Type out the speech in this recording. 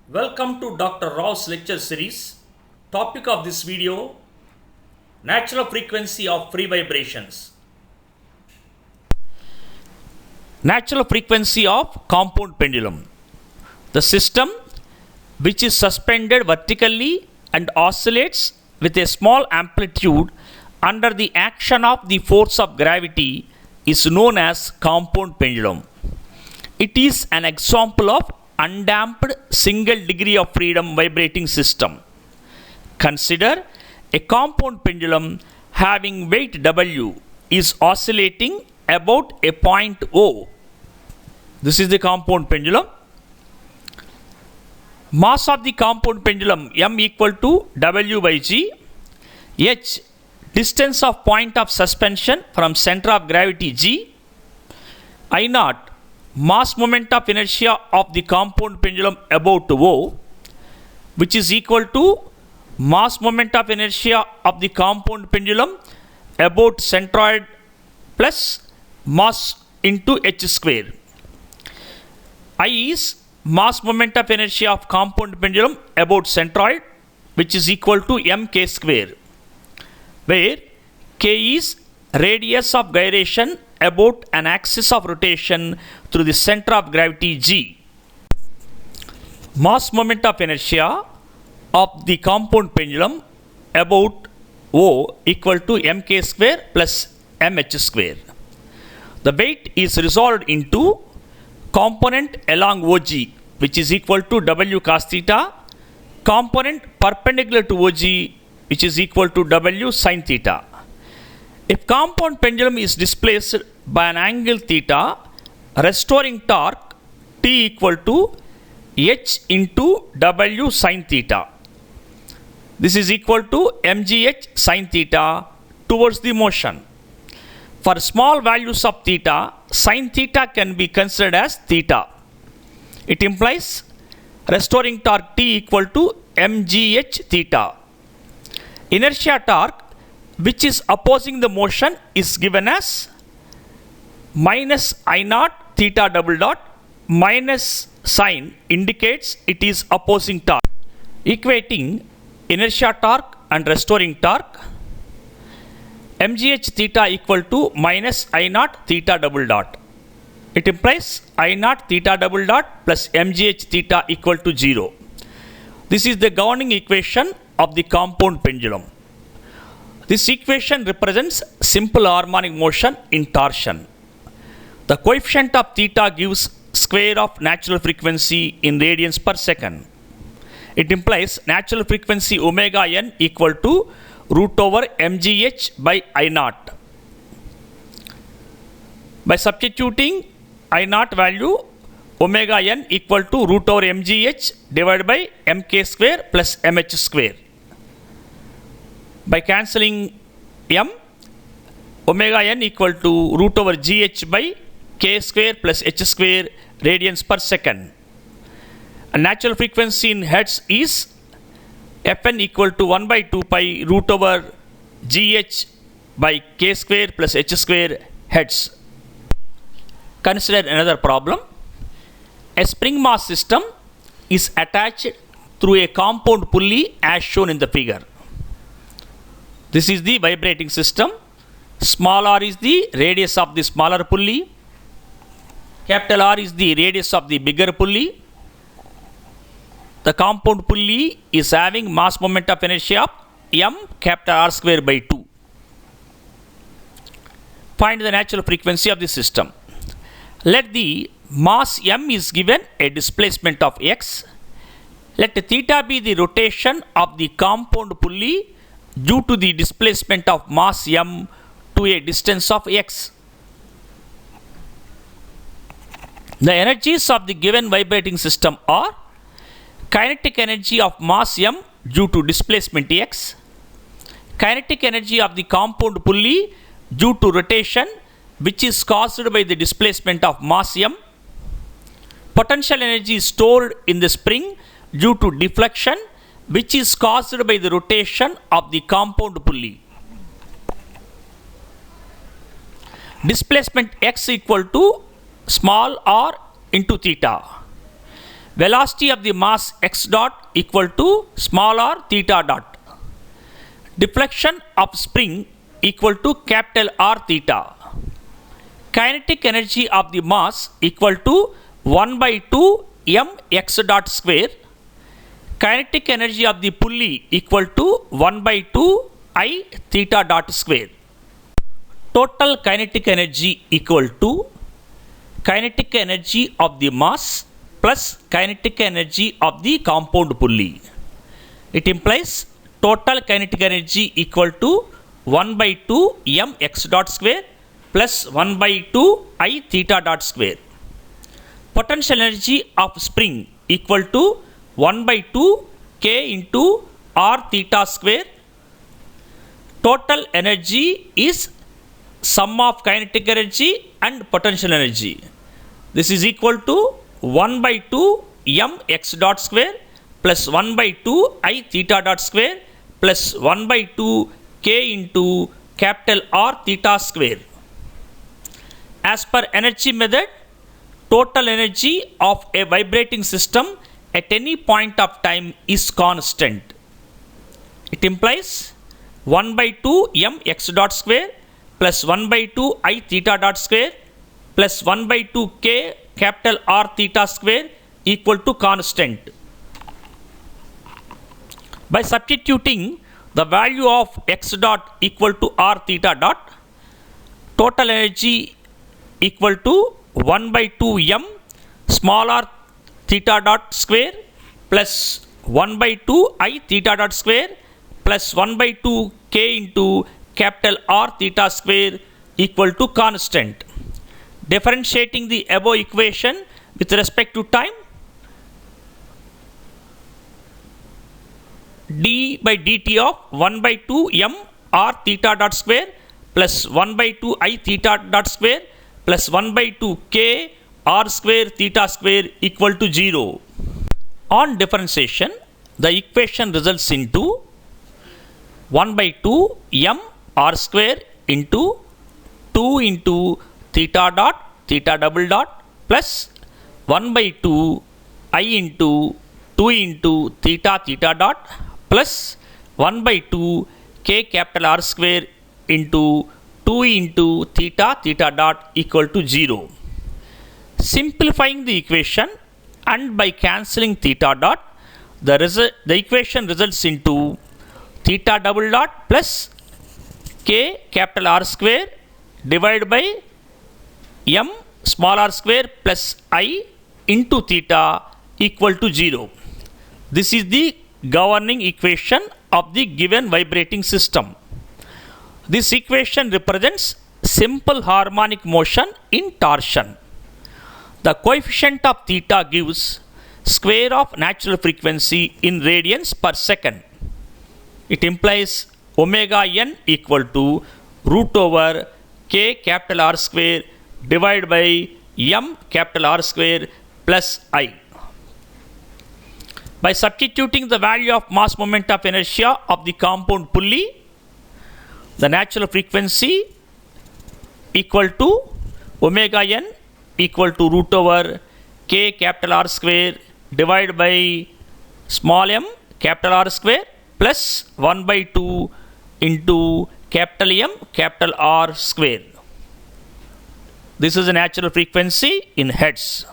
Welcome to Dr. Rao's lecture series. Topic of this video: natural frequency of free vibrations. Natural frequency of compound pendulum. The system which is suspended vertically and oscillates with a small amplitude under the action of the force of gravity is known as compound pendulum. It is an example of undamped single degree of freedom vibrating system. Consider a compound pendulum having weight W is oscillating about a point O. This is the compound pendulum. Mass of the compound pendulum M equal to W by G. H, distance of point of suspension from center of gravity G. I naught, mass moment of inertia of the compound pendulum about O, which is equal to mass moment of inertia of the compound pendulum about centroid plus mass into h square. I is mass moment of inertia of compound pendulum about centroid, which is equal to mk square, where k is radius of gyration about an axis of rotation through the center of gravity G. Mass moment of inertia of the compound pendulum about O equal to mk square plus mh square. The weight is resolved into component along OG, which is equal to W cos theta, component perpendicular to OG, which is equal to W sin theta. If compound pendulum is displaced by an angle theta, restoring torque T equal to H into W sin theta. This is equal to mgh sin theta towards the motion. For small values of theta, sin theta can be considered as theta. It implies restoring torque T equal to mgh theta. Inertia torque, which is opposing the motion, is given as minus I naught theta double dot. Minus sign indicates it is opposing torque. Equating inertia torque and restoring torque, mgh theta equal to minus I naught theta double dot. It implies I naught theta double dot plus mgh theta equal to 0. This is the governing equation of the compound pendulum. This equation represents simple harmonic motion in torsion. The coefficient of theta gives square of natural frequency in radians per second. It implies natural frequency omega n equal to root over mgh by I naught. By substituting I naught value, omega n equal to root over mgh divided by mk square plus mh square. By cancelling m, omega n equal to root over gh by k square plus h square radians per second. A natural frequency in hertz is Fn equal to 1 by 2 pi root over gh by k square plus h square hertz. Consider another problem. A spring mass system is attached through a compound pulley as shown in the figure. This is the vibrating system. Small r is the radius of the smaller pulley. Capital R is the radius of the bigger pulley. The compound pulley is having mass moment of inertia of m capital R square by 2. Find the natural frequency of the system. Let the mass m is given a displacement of x. Let theta be the rotation of the compound pulley due to the displacement of mass m to a distance of x. The energies of the given vibrating system are kinetic energy of mass m due to displacement x, kinetic energy of the compound pulley due to rotation which is caused by the displacement of mass m, potential energy stored in the spring due to deflection which is caused by the rotation of the compound pulley. Displacement x equal to small r into theta. velocity of the mass x dot equal to small r theta dot. Deflection of spring equal to capital R theta. Kinetic energy of the mass equal to 1 by 2 m x dot square. Kinetic energy of the pulley equal to 1 by 2 I theta dot square. Total kinetic energy equal to kinetic energy of the mass plus kinetic energy of the compound pulley. It implies total kinetic energy equal to 1 by 2 m x dot square plus 1 by 2 I theta dot square. Potential energy of spring equal to 1 by 2 k into r theta square. Total energy is sum of kinetic energy and potential energy. This is equal to 1 by 2 m x dot square plus 1 by 2 I theta dot square plus 1 by 2 k into capital R theta square. As per energy method, total energy of a vibrating system at any point of time is constant. It implies 1 by 2 m x dot square plus 1 by 2 I theta dot square plus 1 by 2 k capital R theta square equal to constant. By substituting the value of x dot equal to R theta dot, total energy equal to 1 by 2 m small r theta dot square plus 1 by 2 I theta dot square plus 1 by 2 k into capital R theta square equal to constant. Differentiating the above equation with respect to time, d by dt of 1 by 2 m r theta dot square plus 1 by 2 I theta dot square plus 1 by 2 k r square theta square equal to 0. On differentiation, the equation results into 1 by 2 m r square into 2 into theta dot theta double dot plus 1 by 2 I into 2 into theta theta dot plus 1 by 2 k capital R square into 2 into theta theta dot equal to 0. Simplifying the equation and by cancelling theta dot, the equation results into theta double dot plus k capital R square divided by m small r square plus I into theta equal to 0. This is the governing equation of the given vibrating system. This equation represents simple harmonic motion in torsion. The coefficient of theta gives square of natural frequency in radians per second. It implies omega n equal to root over k capital R square divided by m capital R square plus I. By substituting the value of mass moment of inertia of the compound pulley, the natural frequency equal to omega n equal to root over k capital R square divided by small m capital R square plus 1 by 2 into capital M capital R square. This is a natural frequency in hertz.